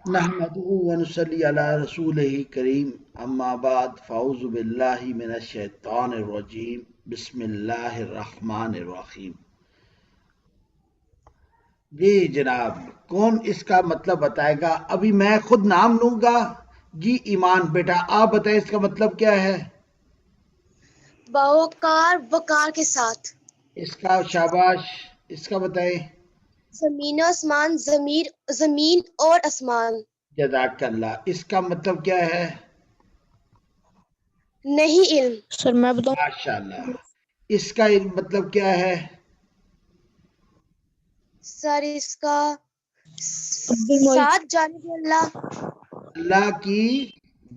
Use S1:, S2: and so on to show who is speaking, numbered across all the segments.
S1: نحمده ونصلي على رسوله کریم اما بعد فاعوذ باللہ من الشیطان الرجیم بسم اللہ الرحمن الرحیم۔ جی جناب، کون اس کا مطلب بتائے گا؟ ابھی میں خود نام لوں گا۔ جی ایمان بیٹا آپ بتائیں اس کا مطلب کیا ہے؟
S2: باوقار وقار کے ساتھ،
S1: اس کا شاباش، اس کا بتائیں۔
S2: زمین و آسمان، زمین اور آسمان،
S1: جزاک اللہ۔ اس کا مطلب کیا ہے؟
S2: نہیں علم،
S3: سر میں بتاؤں؟
S1: ماشاءاللہ۔ اس کا مطلب کیا ہے؟
S2: سر اس کا
S3: عبد المعید۔
S2: ساتھ جانب اللہ،
S1: اللہ کی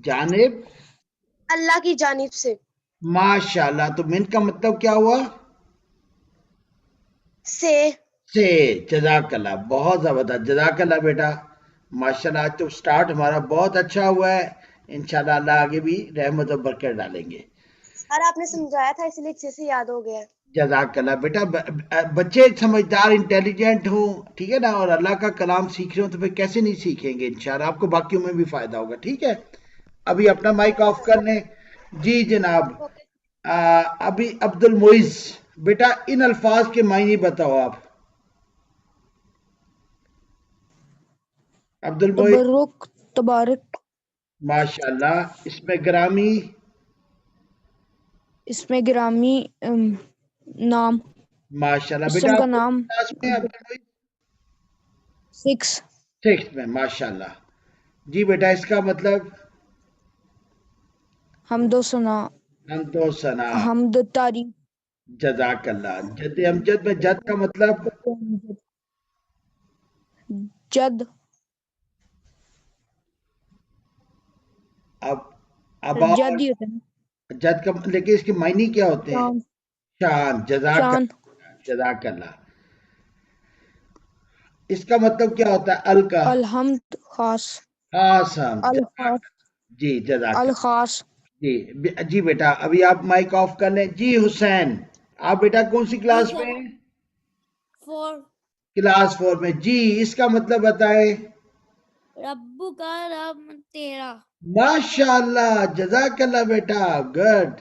S1: جانب۔
S2: اللہ کی جانب سے،
S1: ماشاءاللہ۔ تو من کا مطلب کیا ہوا؟
S2: سے،
S1: سے۔ جزاک اللہ، بہت زبردست، جزاک اللہ بیٹا۔ ماشاءاللہ آج تو سٹارٹ ہمارا بہت اچھا ہوا ہے، انشاءاللہ اللہ آگے بھی رحمت و برکت ڈالیں گے۔
S2: سر آپ نے سمجھایا تھا اس لیے اچھے سے یاد ہو گیا ہے۔
S1: جزاک اللہ بیٹا۔ بچے سمجھدار انٹیلیجنٹ ہوں، ٹھیک ہے نا، اور اللہ کا کلام سیکھ رہے ہوں تو پھر کیسے نہیں سیکھیں گے؟ انشاءاللہ آپ کو باقیوں میں بھی فائدہ ہوگا، ٹھیک ہے۔ ابھی اپنا مائک آف کر لیں۔ جی جناب، ابھی عبد المعز بیٹا ان الفاظ کے معنی بتاؤ آپ۔ عبد المعز،
S3: تبرک، تبارک،
S1: ماشاءاللہ۔ اس میں گرامی،
S3: اس میں گرامی، نام،
S1: ماشاءاللہ بیٹا
S3: اسم کا
S1: آپ کون
S3: نام،
S1: سی کلاس میں ہیں عبد المعز؟
S3: 6،
S1: سکس میں، ماشاءاللہ۔ جی بیٹا اس کا مطلب؟
S3: حمد و ثنا،
S1: حمد و ثنا،
S3: حمد، تعریف،
S1: جزاک اللہ۔ جد امجد میں جد کا مطلب؟
S3: جد،
S1: اب
S3: جد ہی ہوتا ہے نا،
S1: جد کا لیکن اس کے معنی کیا ہوتے ہیں؟
S3: شان،
S1: شان، جزاک
S3: شان،
S1: اللہ، جزاک اللہ۔ اس کا مطلب کیا ہوتا ہے؟ ال کا؟
S3: الحمد، خاص،
S1: خاص ہم، جزاک
S3: الخاص،
S1: اللہ۔ جی جزاک اللہ۔
S3: الخاص،
S1: جی بیٹا ابھی آپ مائک آف کر لیں۔ جی حسین، آپ بیٹا کون سی کلاس میں ہیں؟
S2: 4
S1: کلاس 4 میں۔ جی اس کا مطلب بتائیں۔
S2: ربو کا رب تیرا،
S1: ماشاءاللہ، جزاک اللہ بیٹا، گڈ۔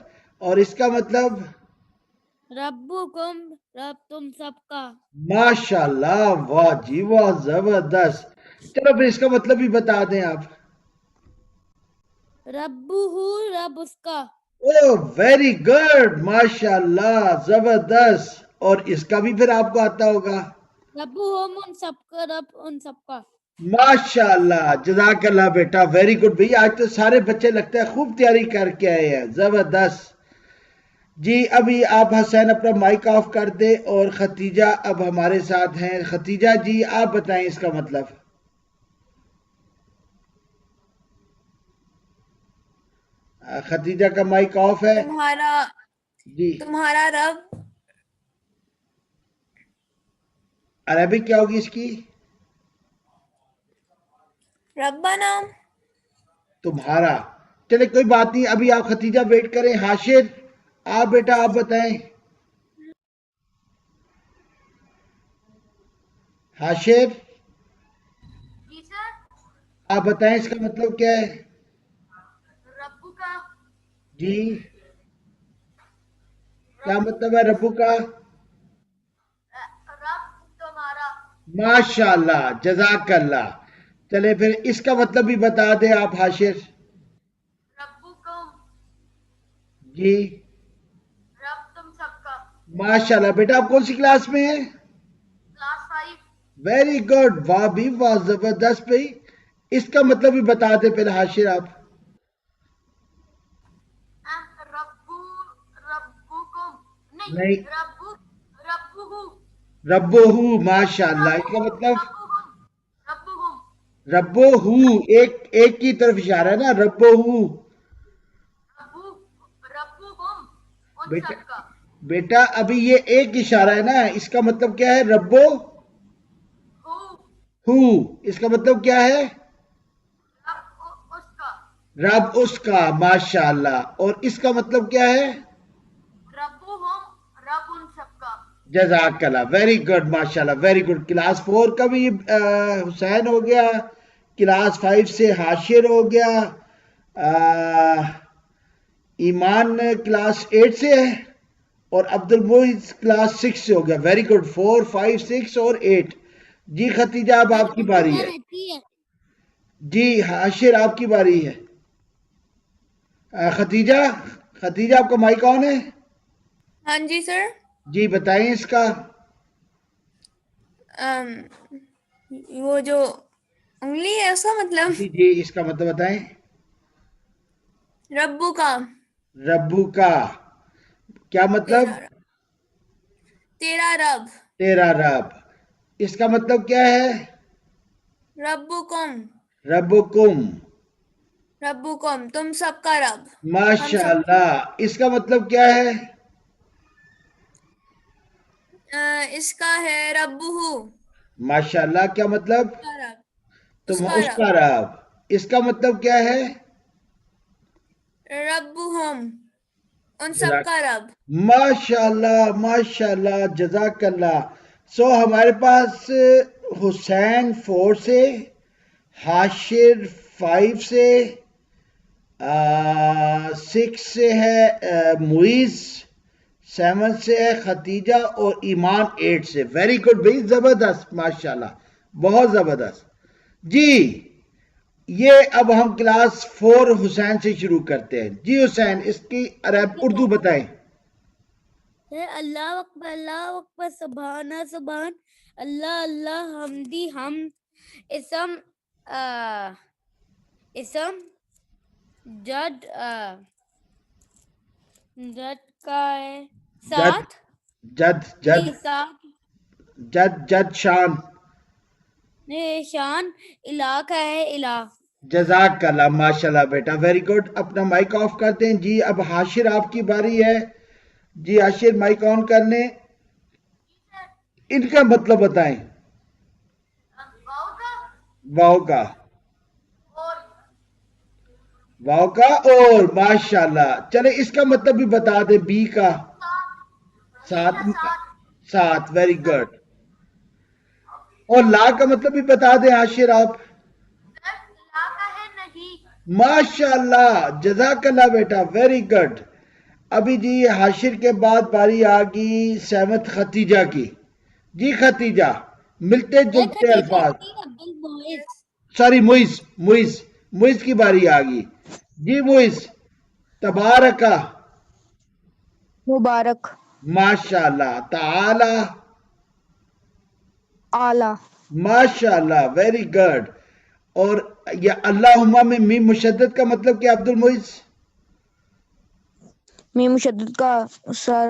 S1: اور اس کا مطلب؟
S2: ربو کم رب تم سب کا،
S1: ماشاءاللہ، واہ جی واہ، زبردست۔ چلو پھر اس کا مطلب بھی بتا دیں آپ۔
S2: ربو ہو رب اس کا،
S1: او ویری گڈ، ماشاءاللہ، زبردست۔ اور اس کا بھی پھر آپ کو آتا ہوگا؟
S2: ربو ہم ان سب کا رب ان سب کا،
S1: ماشاءاللہ، جزاک اللہ بیٹا، ویری گڈ۔ بھئی آج تو سارے بچے لگتا ہے خوب تیاری کر کے آئے ہیں، زبردست۔ جی ابھی آپ حسین اپنا مائک آف کر دیں، اور ختیجہ اب ہمارے ساتھ ہیں۔ ختیجہ جی آپ بتائیں اس کا مطلب۔ ختیجہ کا مائک آف ہے جی۔
S2: تمہارا رب،
S1: عربی کیا ہوگی اس کی؟
S2: ربا نام،
S1: تمہارا۔ چلے کوئی بات نہیں، ابھی آپ ختیجہ ویٹ کریں۔ حاشر آپ بیٹا آپ بتائیں۔ حاشر
S2: جی سر،
S1: آپ بتائیں اس کا مطلب کیا ہے؟
S2: ربو کا،
S1: جی کیا مطلب ہے ربو کا؟
S2: رب تمہارا،
S1: ماشاءاللہ، جزاک اللہ۔ چلے پھر اس کا مطلب بھی بتا دیں آپ حاشر۔
S2: ربو کم
S1: جی
S2: رب تم سب کا،
S1: ماشاءاللہ بیٹا آپ کون سی کلاس میں ہیں؟
S2: کلاس 5،
S1: ویری گڈ، واہ بھی واہ، زبردست بھائی۔ اس کا مطلب بھی بتا دیں پھر حاشر آپ۔
S2: ربو ربو کم
S1: نہیں،
S2: ربو ربو ہو
S1: ربو ہو، ماشاءاللہ۔ اس کا مطلب؟
S2: ربو ہم
S1: ربو ہو، ایک کی طرف اشارہ ہے نا، ربو ہو۔
S2: ربو ہم ان
S1: بیٹا
S2: سب کا،
S1: بیٹا ابھی یہ ایک اشارہ ہے نا، اس کا مطلب کیا ہے؟ ربو
S2: ہو
S1: ہو، اس کا مطلب کیا ہے؟
S2: رب اس کا،
S1: رب اس کا، ماشاءاللہ۔ اور اس کا مطلب کیا ہے؟
S2: ربو ہم رب ان سب کا،
S1: جزاک اللہ، ویری گڈ، ماشاءاللہ، ویری گڈ۔ کلاس 4 کا بھی حسین ہو گیا، کلاس 5 سے حاشر ہو گیا، ایمان کلاس 8 سے ہے، اور عبد المعز کلاس 6 سے ہو گیا. Very good. 4 5 6 اور 8. جی ختیجہ اب آپ کی باری ہے. جی حاشر آپ کی باری ہے. ختیجہ آپ کا مائک آن ہے؟
S4: ہاں جی سر.
S1: جی بتائیں اس کا.
S4: وہ جو انگلی ہے اس کا مطلب
S1: جی اس کا مطلب بتائیں.
S4: ربو کا.
S1: ربو کا کیا مطلب؟
S4: تیرا رب.
S1: تیرا رب. اس کا مطلب کیا ہے؟
S4: ربکم.
S1: ربکم.
S4: ربکم تم سب کا رب.
S1: ماشاء اللہ. اس کا مطلب کیا ہے؟
S4: اس کا ہے ربہو.
S1: ماشاء اللہ. کیا مطلب؟ تم اس کا رب. اس کا مطلب کیا ہے؟
S4: ربہم ان سب کا رب.
S1: ماشاء اللہ ماشاء اللہ. جزاک اللہ. سو ہمارے پاس حسین 4 سے، حاشر 5 سے، 6 سے ہے معیز، 7 سے ہے ختیجہ، اور ایمان 8 سے. ویری گڈ بھائی، زبردست ماشاءاللہ، بہت زبردست. جی یہ اب ہم کلاس 4 حسین سے شروع کرتے ہیں. جی حسین اس کی اردو بتائیں.
S5: اللہ اکبر سبحان سبحان اللہ اللہ حمدی حمد. اسم جد کا ہے ساتھ.
S1: جد شان.
S5: شان. الہ کا ہے الہ.
S1: جزاک اللہ ماشاءاللہ بیٹا. Very good. اپنا مائک آف کرتے ہیں. جی اب حاشر آپ کی باری ہے. جی حاشر مائک آن کرنے. ان کا مطلب بتائیں. واو کا. واو کا اور ماشاءاللہ. چلے اس کا مطلب بھی بتا دیں. بی کا. ساتھ. Very good. اور لا کا مطلب بھی بتا دیں حاشر آپ. ماشاءاللہ. جزاک اللہ بیٹا. Very good. ابھی جی حاشر کے بعد باری آگی 7 ختیجہ کی. جی ختیجہ ملتے جلتے الفاظ. سوری معیز کی باری آگی. جی معیز. تبارکہ.
S3: مبارک.
S1: ماشاءاللہ. تعالی.
S3: اعلی.
S1: ماشاءاللہ. Very good. اور یہ اللہم میں میم مشدد کا مطلب کیا عبد المعیز؟
S3: میم مشدد کا سر.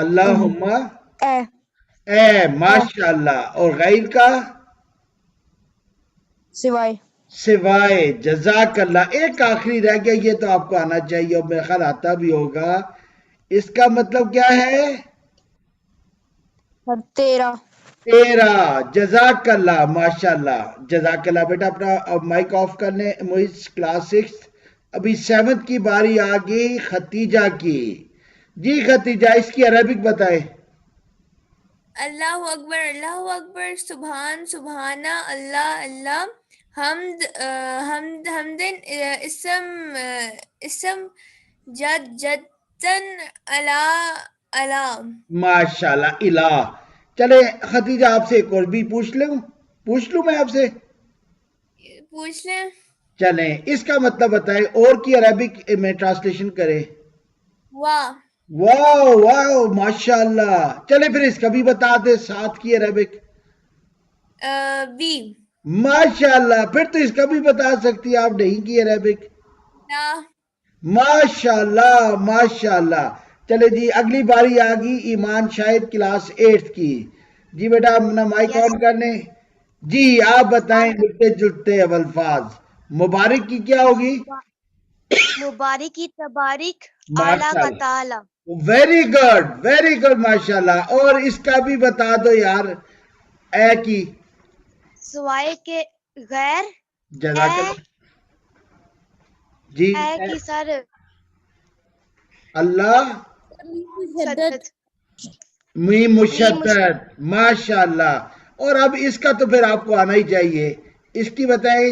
S1: اللہم
S3: اے.
S1: اے. ماشاءاللہ. اور غیر کا سوائے. جزاک اللہ. ایک آخری رہ گیا، یہ تو آپ کو آنا چاہیے اور میرا خیال آتا بھی ہوگا. اس کا مطلب کیا ہے؟
S3: تیرا.
S1: جزاک اللہ ماشاءاللہ. جزاک اللہ بیٹا. اپنا مائک آف کرنے. معیز کلاس 6. ابھی 7 کی باری آ گئی ختیجہ کی. جی ختیجہ اس کی عربک بتائے.
S4: اللہ اکبر سبحان سبحانہ اللہ اللہ. حمدن اسم جدن اللہ.
S1: ماشاءاللہ. الہ. چلے ختیجہ آپ سے ایک اور بھی پوچھ لوں میں آپ سے.
S4: پوچھ لیں.
S1: چلیں اس کا مطلب بتائیں اور کی عربک میں ٹرانسلیشن کرے.
S4: واہ.
S1: واو ماشاءاللہ. چلے پھر اس کا بھی بتا دے 7 کی عربک.
S4: بی.
S1: ماشاءاللہ. پھر تو اس کا بھی بتا سکتی آپ نہیں کی عربک. ماشاءاللہ. چلے جی اگلی باری آگی ایمان شاہد کلاس 8 کی. جی بیٹا اپنا مائک آن کرنے. جی آپ بتائیں ملتے جلتے الفاظ. مبارک کی کیا ہوگی؟
S2: مبارک کی تبارک، اعلیٰ کا تعالی.
S1: ویری گڈ ماشاءاللہ. اور اس کا بھی بتا دو یار. اے کی
S2: سوائے کے غیر.
S1: جزاک اللہ. جی
S2: اے کی سر
S1: اللہ.
S2: شدت.
S1: میم مشدد. ماشاءاللہ. اور اب اس کا تو پھر آپ کو آنا ہی چاہیے. اس کی بتائیں.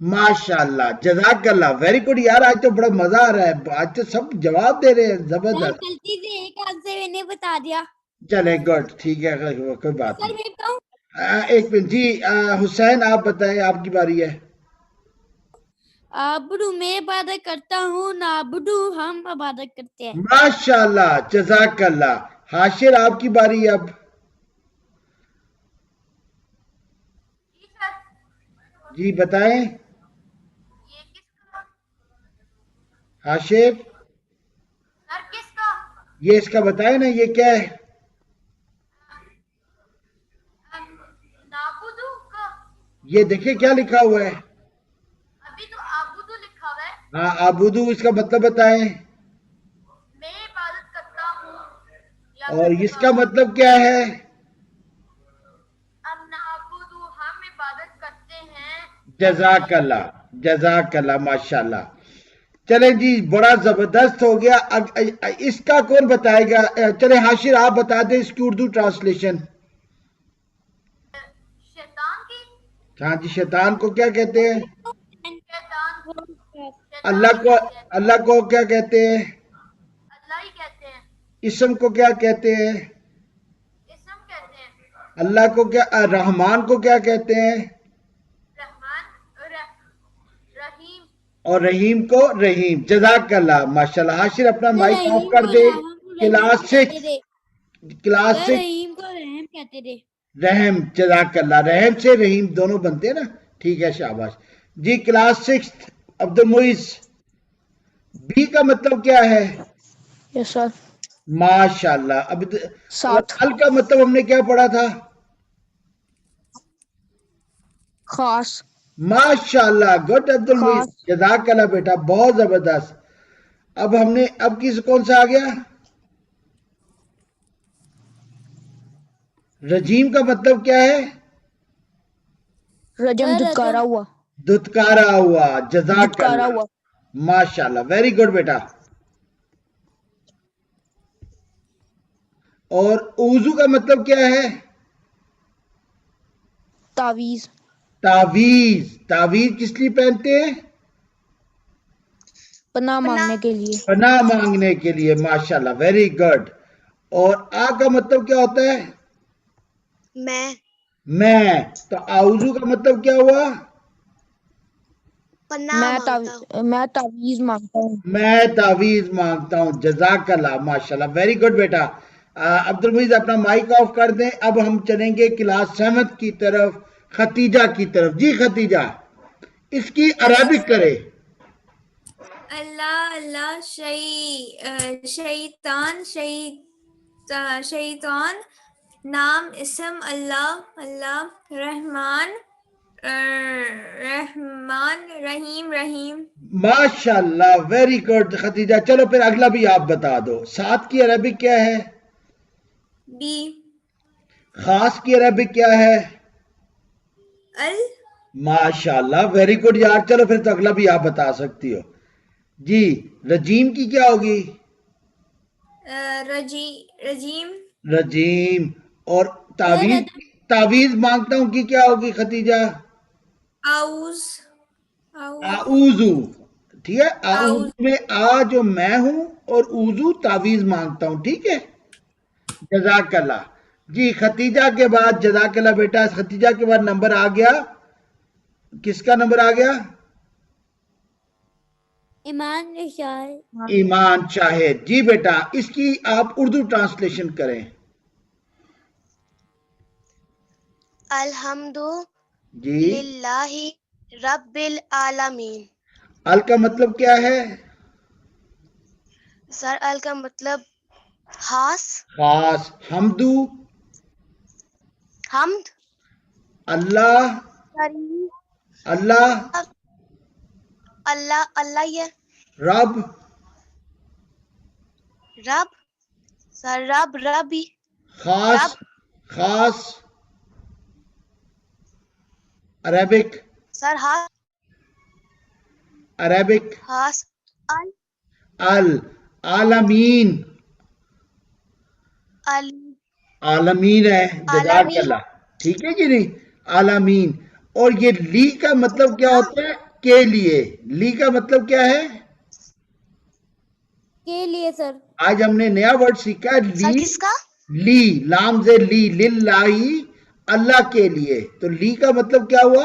S1: ماشاء اللہ جزاک اللہ ویری گڈ یار آج تو بڑا مزہ آ رہا ہے آج تو سب جواب دے رہے ہیں
S5: سر
S1: زبردست
S5: غلطی سے ایک ہاتھ سے میں نے بتا دیا.
S1: چلے گڈ ٹھیک ہے کوئی بات
S5: سر
S1: نہیں
S5: میں بتاؤں.
S1: ایک منٹ جی حسین آپ بتائیں آپ کی باری ہے
S5: آبدو میں عبادت کرتا ہوں، نابدو ہم عبادت کرتے ہیں.
S1: ماشاء اللہ جزاک اللہ حاشر آپ کی باری ہے اب جی بتائیں حاشر یہ اس کا بتائیں نا یہ کیا ہے یہ دیکھیں کیا لکھا ہوا ہے
S6: ابھی تو آبودو لکھا ہوا ہے.
S1: ہاں آبودو اس کا مطلب بتائیں
S6: میں عبادت کرتا ہوں یا
S1: اور
S6: کرتا
S1: اس کا
S6: ہوں.
S1: مطلب کیا ہے
S6: اب نعبدو ہم عبادت کرتے ہیں.
S1: جزاک اللہ ماشاء اللہ چلیں جی بڑا زبردست ہو گیا اب اس کا کون بتائے گا چلیں حاشر آپ بتا دیں اس کی اردو ٹرانسلیشن
S6: شیطان کی
S1: ہاں جی شیطان کو کیا کہتے ہیں
S6: شیطان
S1: اللہ
S6: ہی
S1: کو
S6: کہتے ہیں.
S1: اللہ کو کیا کہتے ہیں
S6: اللہ ہی کہتے ہیں.
S1: اسم کو کیا کہتے ہیں
S6: اسم کہتے ہیں.
S1: اللہ کو کیا رحمان کو کیا کہتے ہیں
S6: رحمان رحیم.
S1: اور رحیم کو رحیم جزاک اللہ ماشاءاللہ حاشر اپنا مائک آف
S5: رحیم
S1: کر
S5: کو
S1: دے
S5: رحم
S1: کلاس
S5: کہتے
S1: سکس
S5: تھے.
S1: کلاس سکس
S5: رحیم کو رحم کہتے تھے.
S1: رحم جزاک اللہ رحم سے رحیم دونوں بنتے ہیں نا ٹھیک ہے شاباش جی کلاس سکس عبد المعیز بی کا مطلب کیا ہے
S3: یس سر.
S1: ماشاء اللہ اب
S3: ساتھ.
S1: ال کا مطلب ہم نے کیا پڑھا تھا
S3: خاص.
S1: ماشاء اللہ گڈ عبد المعیز
S3: خاص.
S1: جزاک اللہ بیٹا بہت زبردست اب ہم نے اب کس کون سا آ گیا رجیم کا مطلب کیا ہے
S3: رجم
S5: سر
S3: دھتکارا ہوا.
S1: دھتکارا ہوا جزاک
S3: دھتکارا
S1: اللہ
S3: ہوا.
S1: ماشاء اللہ ویری گڈ بیٹا اور اوضو کا مطلب کیا ہے
S3: تعویذ.
S1: تعویذ تعویذ کس لیے پہنتے ہیں
S3: پناہ مانگنے کے لیے.
S1: پناہ مانگنے کے لیے ماشاء اللہ ویری گڈ اور آ کا مطلب کیا ہوتا ہے میں تو آوزو کا مطلب کیا ہوا
S3: میں تعویذ مانگتا ہوں.
S1: میں تعویذ مانگتا ہوں جزاک اللہ ماشاء اللہ ویری گڈ بیٹا عبد المعیز اپنا مائک آف کر دیں اب ہم چلیں گے کلاس 7 کی طرف ختیجہ کی طرف جی ختیجہ اس کی عربک کرے
S4: اللہ اللہ شیطان نام اسم اللہ اللہ رحمان رحیم.
S1: ماشاء اللہ ویری گڈ ختیجہ چلو پھر اگلا بھی آپ بتا دو 7 کی عربک کیا ہے
S4: بی
S1: خاص کی عربک کیا ہے
S4: ال
S1: ماشاء اللہ ویری گڈ یار چلو پھر تو اگلا بھی آپ بتا سکتی ہو جی رجیم کی کیا ہوگی
S4: رجیم
S1: رجیم اور تعویذ مانگتا ہوں کی کیا ہوگی ختیجہ
S4: آؤز
S1: اعوذو ٹھیک ہے اعوذ میں آ جو میں ہوں اور اوذو تعویذ مانگتا ہوں ٹھیک ہے جزاک اللہ جی ختیجہ کے بعد جزاک اللہ بیٹا ختیجہ کے بعد نمبر آ گیا کس کا نمبر آ گیا
S5: ایمان شاہ.
S1: ایمان شاہد جی بیٹا اس کی آپ اردو ٹرانسلیشن کریں
S2: الحمد
S1: جی
S2: للہ رب العالمین.
S1: ال کا مطلب کیا ہے
S2: سر ال کا مطلب خاص
S1: خاص حمدو
S2: حمد
S1: اللہ
S2: کریم
S1: اللہ
S2: اللہ یہ
S1: رب
S2: رب سر ربی
S1: خاص خاص عربک
S2: سر
S1: عربک
S2: خاص
S1: العالمین عالمین ہے، جزاک
S2: عالمین۔
S1: اللہ، ٹھیک ہے کہ نہیں، عالمین. اور یہ لی کا مطلب کیا ہوتا ہے؟ کے لیے. لی کا مطلب کیا ہے؟
S5: کے لیے سر.
S1: آج ہم نے نیا ورڈ سیکھا ہے
S2: سر
S1: لی.
S2: کس کا؟
S1: لی، لام سے لی، للہ، اللہ کے لیے. تو لی کا مطلب کیا ہوا؟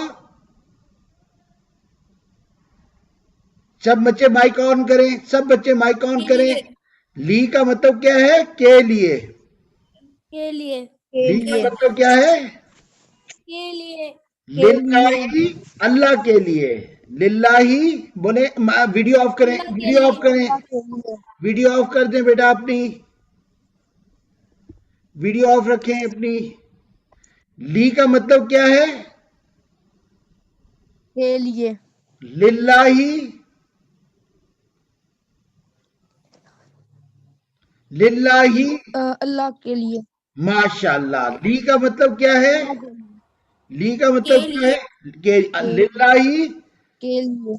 S1: سب بچے مائک آن کریں، سب بچے مائک آن کریں. لی کا مطلب کیا ہے؟ کے لیے.
S5: کے لیے.
S1: لی کا مطلب کیا ہے؟
S5: کے لیے.
S1: للہ، اللہ کے لیے. للہ، بولے. ویڈیو آف کریں،
S5: اللہ کے
S1: ویڈیو آف کریں،
S3: لیے
S1: ویڈیو آف کر دیں بیٹا اپنی، ویڈیو آف رکھیں اپنی. لی کا مطلب کیا ہے؟
S3: کے لیے
S1: للہ، للہ.
S3: اللہ کے لیے
S1: ماشاء اللہ. لی کا مطلب کیا ہے؟ لی کا مطلب کیا ہے؟ کہ للہ،
S3: کے لیے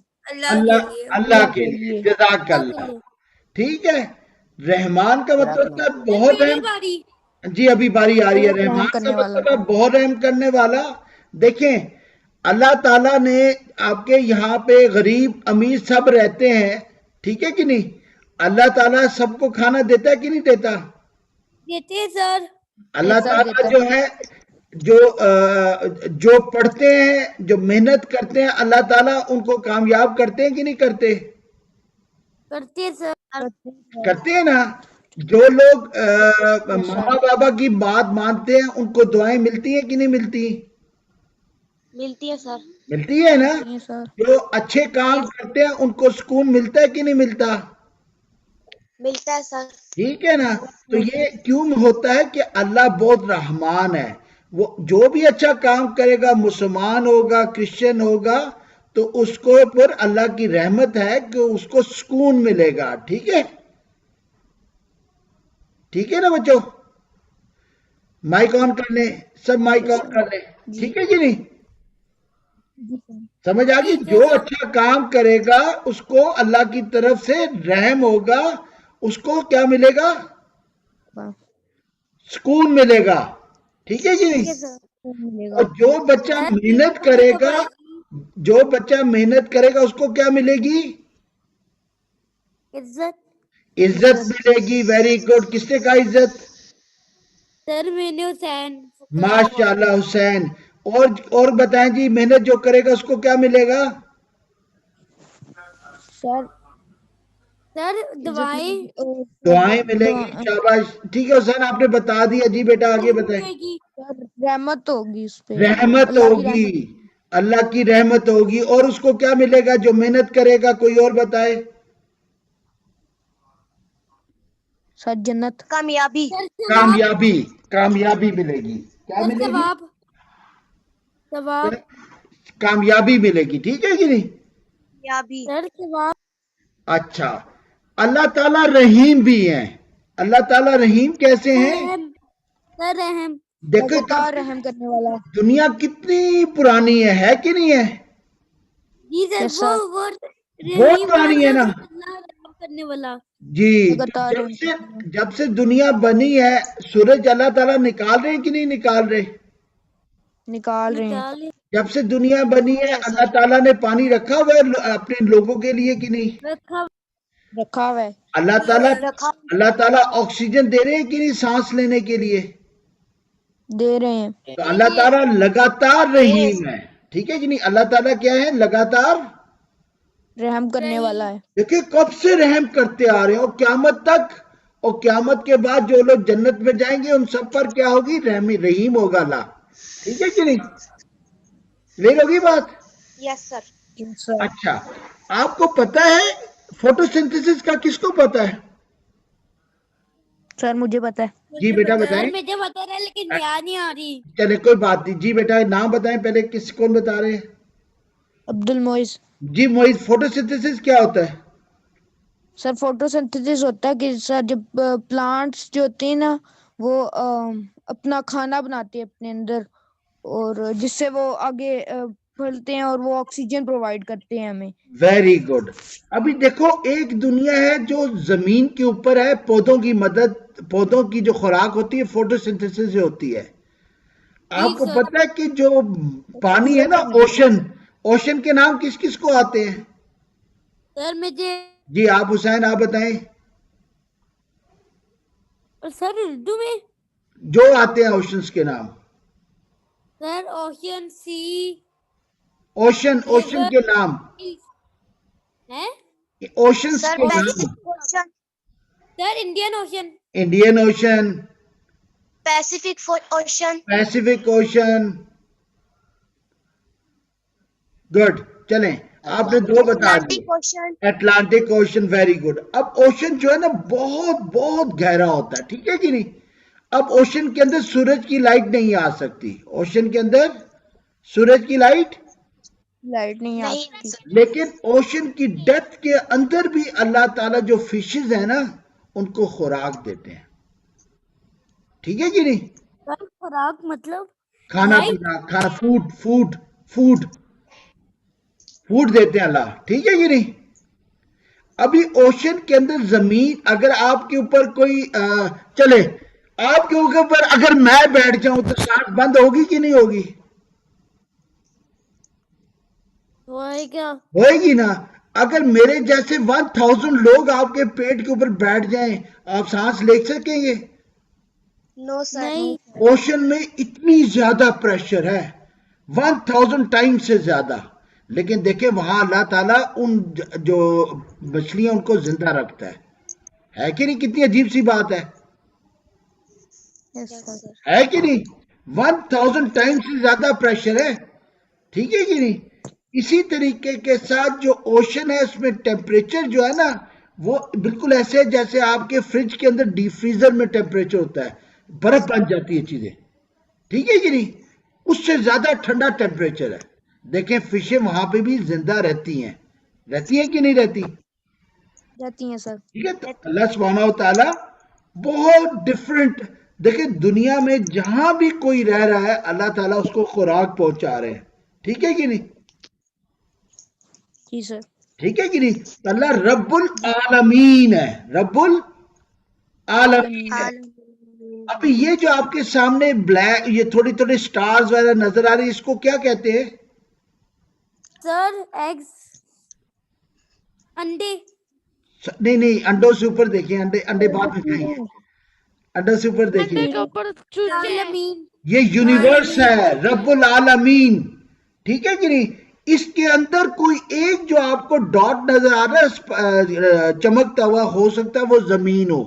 S1: اللہ، اللہ کے لیے. جزاک اللہ. ٹھیک ہے. رحمان کا مطلب کیا؟ بہت
S5: میری
S1: رحم.
S5: باری.
S1: جی ابھی باری آ رہی ہے.
S3: بہت رحم
S1: رحمان کا
S3: کرنے والا.
S1: مطلب ہے بہت رحم کرنے والا. دیکھیں اللہ تعالیٰ نے آپ کے یہاں پہ غریب امیر سب رہتے ہیں، ٹھیک ہے کہ نہیں؟ اللہ تعالیٰ سب کو کھانا دیتا ہے کہ نہیں دیتا؟
S5: دیتے ہیں سر.
S1: اللہ
S3: سر
S1: تعالیٰ
S3: دیتا ہے.
S1: جو ہے جو پڑھتے ہیں، جو محنت کرتے ہیں، اللہ تعالیٰ ان کو کامیاب کرتے ہیں کہ نہیں کرتے؟
S5: کرتے ہیں سر.
S1: کرتے ہیں نا. جو لوگ ماما بابا کی بات مانتے ہیں ان کو دعائیں ملتی ہیں کہ نہیں ملتی؟
S2: ملتی ہے سر.
S1: ملتی ہے نا.
S3: یہ سر
S1: جو اچھے کام کرتے ہیں ان کو سکون ملتا ہے کہ نہیں ملتا؟
S2: ملتا ہے سر.
S1: ٹھیک ہے نا. تو یہ کیوں ہوتا ہے کہ اللہ بہت رحمان ہے. وہ جو بھی اچھا کام کرے گا، مسلمان ہوگا، کرسچن ہوگا، تو اس کو پر اللہ کی رحمت ہے کہ اس کو سکون ملے گا. ٹھیک ہے، ٹھیک ہے نا بچوں. مائک آن کر لیں، سب مائک آن کر لیں. ٹھیک ہے کہ نہیں؟ سمجھ آ گئی. جو اچھا کام کرے گا اس کو اللہ کی طرف سے رحم ہوگا، اس کو کیا ملے گا؟ سکون ملے گا. ٹھیک ہے کہ نہیں؟ اور جو بچہ محنت کرے گا، جو بچہ محنت کرے گا اس کو کیا ملے گی؟
S5: عزت.
S1: عزت ملے گی. Very good. کس نے کہا عزت؟
S5: سر میں نے حسین.
S1: ماشاء اللہ حسین. اور بتائیں جی، محنت جو کرے گا اس کو کیا ملے گا؟
S3: سر
S5: سر دعائیں.
S1: دعائیں ملے گی. شاباش. ٹھیک ہے حسین، آپ نے بتا دیا. جی بیٹا آگے بتائیں.
S3: رحمت ہوگی اس پہ.
S1: رحمت
S3: اللہ کی
S1: ہوگی، اللہ کی رحمت ہوگی. اور اس کو کیا ملے گا جو محنت کرے گا؟ کوئی اور بتائے.
S3: سر جنت.
S2: کامیابی.
S1: کامیابی، کامیابی ملے گی. کیا ملے گی؟
S5: ثواب. ثواب.
S1: کامیابی ملے گی. ٹھیک ہے کہ نہیں؟
S2: کامیابی.
S5: سر ثواب.
S1: اچھا. اللہ تعالیٰ رحیم بھی ہیں. اللہ تعالیٰ رحیم کیسے ہیں؟
S5: رحم. سر رحم.
S1: دیکھیں
S3: لگاتار رحم کرنے والا.
S1: دنیا کتنی پرانی ہے کہ نہیں ہے؟
S5: جی سر.
S3: Yes, sir.
S5: وہ
S1: بہت پرانی ہے نا.
S5: اللہ رحم کرنے والا.
S1: جی.
S3: لگاتار
S1: جب سے دنیا بنی ہے، سورج اللہ تعالیٰ نکال رہے ہیں کہ نہیں نکال رہے؟
S3: نکال رہے ہیں.
S5: نکال
S1: جب سے دنیا بنی ہے اللہ تعالیٰ نے پانی رکھا ہوا ہے اپنے لوگوں کے لیے کہ نہیں؟
S5: رکھا.
S3: رکھا ہوا ہے.
S1: اللہ تعالیٰ آکسیجن دے رہے ہیں کہ نہیں سانس لینے کے لیے؟
S3: دے رہے ہیں.
S1: تو اللہ تعالیٰ لگاتار رحیم ہے. ٹھیک ہے کہ نہیں؟ اللہ تعالیٰ کیا ہے؟ لگاتار
S3: رحم کرنے والا ہے.
S1: دیکھیں کب سے رحم کرتے آ رہے ہیں، اور قیامت تک. اور قیامت کے بعد جو لوگ جنت میں جائیں گے ان سب پر کیا ہوگی؟ رحیم ہوگا اللہ. ٹھیک ہے کہ نہیں؟ لے لوگی بات.
S2: یس سر.
S1: اچھا، آپ کو پتا ہے فوٹو سنتھسس کا کس کو پتا ہے؟
S3: سر مجھے پتا ہے.
S1: جی بیٹا بتائیں.
S5: مجھے بتا رہا ہے لیکن یاد نہیں آ رہی.
S1: چلے کوئی بات نہیں. جی بیٹا نام بتائیں پہلے. کون بتا رہے ہیں؟
S3: عبد المعز.
S1: جی معیز. فوٹو سنتھسس کیا ہوتا ہے؟
S3: سر فوٹو سنتھسس ہوتا ہے کہ سر جب پلانٹس جو ہوتے ہیں نا وہ اپنا کھانا بناتے ہیں اپنے اندر، اور جس سے وہ آگے پھلتے ہیں اور وہ آکسیجن پرووائڈ کرتے ہیں ہمیں.
S1: Very good. ابھی دیکھو ایک دنیا ہے جو زمین کے اوپر ہے، پودوں کی مدد پودوں کی جو خوراک ہوتی ہے فوٹوسنتھسس سے ہوتی ہے. آپ کو پتہ ہے کہ جو پانی ہے نا اوشن کے نام کس کس کو آتے ہیں؟
S5: سر مجھے
S1: جی آپ حسین آپ بتائیں.
S5: سر اردو میں
S1: جو آتے ہیں اوشنز کے نام.
S5: سر اوشین سی
S1: اوشن کے نام.
S5: ہے
S1: اوشنز
S2: سر
S1: کے نام.
S2: Pacific Ocean
S5: sir Indian Ocean
S1: Indian Ocean,
S2: Pacific Ocean
S1: Pacific Ocean. Good, چلیں آپ نے 2 بتا دی.
S2: Atlantic Ocean
S1: Atlantic Ocean, very good. اب اوشن جو ہے نا بہت بہت گہرا ہوتا ہے, ٹھیک ہے کہ نہیں. اب اوشن کے اندر سورج کی لائٹ نہیں آ سکتی. اوشن کے اندر سورج کی لائٹ,
S3: نہیں آ
S2: نہیں
S3: سکتی.
S1: لیکن اوشن کی ڈیپتھ کے اندر بھی اللہ تعالیٰ جو فشز ہیں نا ان کو خوراک دیتے ہیں, ٹھیک ہے کہ نہیں.
S5: سر خوراک مطلب
S1: کھانا پینا, فوڈ دیتے ہیں اللہ, ٹھیک ہے کہ نہیں. ابھی اوشن کے اندر زمین, اگر آپ کے اوپر کوئی چلے آپ کے اوپر اگر میں بیٹھ جاؤں تو سانس بند ہوگی کہ نہیں ہوگی؟
S5: ہوئے کیا
S1: ہوئے گی نا. اگر میرے جیسے 1000 لوگ آپ کے پیٹ کے اوپر بیٹھ جائیں آپ سانس لے سکیں گے؟
S2: نو سر
S5: نہیں
S1: اوشن میں اتنی زیادہ پریشر ہے, 1000 ٹائم سے زیادہ. لیکن دیکھیں وہاں اللہ تعالیٰ ان جو مچھلیاں ان کو زندہ رکھتا ہے کہ نہیں. کتنی عجیب سی بات ہے کہ نہیں. 1000 ٹائم سے زیادہ پریشر ہے, ٹھیک ہے کہ نہیں. اسی طریقے کے ساتھ جو اوشن ہے اس میں ٹیمپریچر جو ہے نا وہ بالکل ایسے جیسے آپ کے فریج کے اندر ڈیپ فریزر میں ٹیمپریچر ہوتا ہے, برف بن جاتی ہے چیزیں, ٹھیک ہے کہ نہیں. اس سے زیادہ ٹھنڈا ٹیمپریچر ہے. دیکھیں فشیں وہاں پہ بھی زندہ رہتی ہیں کہ نہیں رہتی؟
S3: جاتی ہیں سر.
S1: ٹھیک ہے. تو اللہ سبحانہ و تعالیٰ بہت ڈفرنٹ, دیکھیں دنیا میں جہاں بھی کوئی رہ رہا ہے اللہ تعالیٰ اس کو خوراک پہنچا رہے ہیں, ٹھیک ہے کہ نہیں.
S3: جی سر.
S1: ٹھیک ہے کہ نہیں. اللہ رب العالمین ہے, رب العالمین ہے. ابھی یہ جو آپ کے سامنے بلیک یہ تھوڑی تھوڑی سٹارز وغیرہ نظر آ رہی ہے اس کو کیا کہتے ہیں؟
S5: سر ایگز انڈے
S1: نہیں انڈوں سے اوپر دیکھیں, انڈے بعد میں کھائیں گے. انڈوں سے اوپر دیکھیں,
S5: عالمین
S1: یہ یونیورس ہے رب العالمین, ٹھیک ہے کہ نہیں. اس کے اندر کوئی ایک جو آپ کو ڈاٹ نظر آ رہا ہے چمکتا ہوا, ہو سکتا ہے وہ زمین ہو.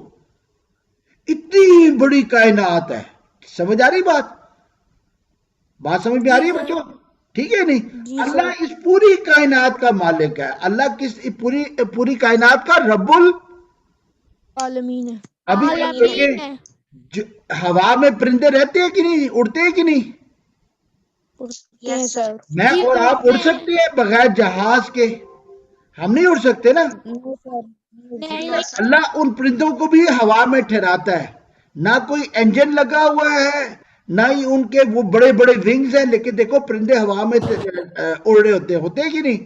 S1: اتنی بڑی کائنات ہے. سمجھ آ رہی بات سمجھ میں آ رہی ہے بچوں, ٹھیک ہے نہیں. اللہ اس پوری کائنات کا مالک ہے. اللہ کس پوری کائنات کا رب
S3: عالمین ہے.
S1: ابھی آپ دیکھیں ہوا میں پرندے رہتے ہیں کہ نہیں, اڑتے ہیں کہ نہیں.
S3: یس سر.
S1: میں اور آپ اڑ سکتے ہیں بغیر جہاز کے؟ ہم نہیں اڑ سکتے نا. اللہ ان پرندوں کو بھی ہوا میں ٹھہراتا ہے, نہ کوئی انجن لگا ہوا ہے نہ ہی ان کے وہ بڑے بڑے ونگز ہیں, لیکن دیکھو پرندے ہوا میں اڑ رہے ہوتے ہیں کہ نہیں.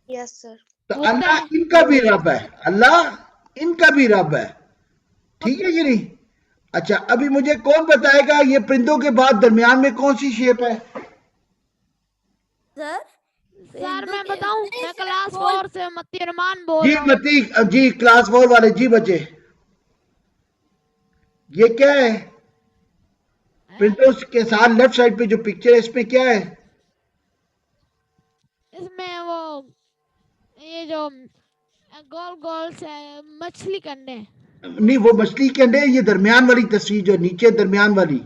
S2: یس سر.
S1: تو اللہ ان کا بھی رب ہے, اللہ ان کا بھی رب ہے, ٹھیک ہے کہ نہیں. اچھا ابھی مجھے کون بتائے گا یہ پرندوں کے بعد درمیان میں کون سی شیپ ہے؟
S7: سر میں بتاؤں, میں کلاس 4 سے متی ارمان بول
S1: جی
S7: رہا ہوں.
S1: متی, جی کلاس 4 والے, جی بچے یہ کیا ہے پرندوں کے ساتھ لیفٹ سائڈ پہ جو پکچر ہے اس میں کیا ہے؟
S7: اس میں وہ یہ جو گول گول سے مچھلی کنڈے,
S1: نہیں وہ مچھلی کے انڈے, یہ درمیان والی تصویر جو نیچے درمیان والی,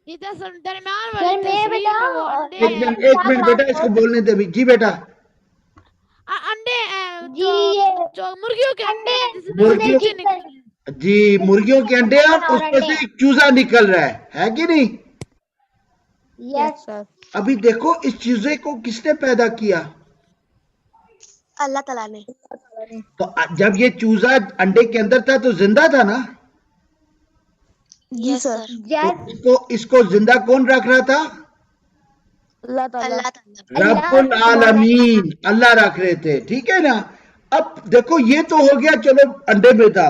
S7: یہ درمیان والی تصویر میں وہ انڈے
S1: ایک منٹ بیٹا اس کو بولنے دے. جی بیٹا.
S7: انڈے جو مرغیوں کے انڈے ہیں جس میں سے
S1: مرغیوں
S7: بچے نکلے.
S1: جی مرغیوں کے انڈے اور اس میں سے ایک چوزا نکل رہا ہے کہ نہیں.
S3: یس سر.
S1: ابھی دیکھو اس چوزے کو کس نے پیدا کیا؟
S2: اللہ تعالیٰ نے.
S1: تو جب یہ چوزا انڈے کے اندر تھا تو زندہ تھا نا.
S3: جی سر.
S1: تو اس کو زندہ کون رکھ رہا تھا؟
S3: اللہ تعالیٰ.
S2: اللہ تعالیٰ.
S1: رب العالمین, اللہ رکھ رہے تھے, ٹھیک ہے نا. اب دیکھو یہ تو ہو گیا چلو انڈے میں تھا,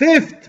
S1: 5th।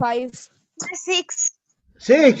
S3: 5।
S1: 6।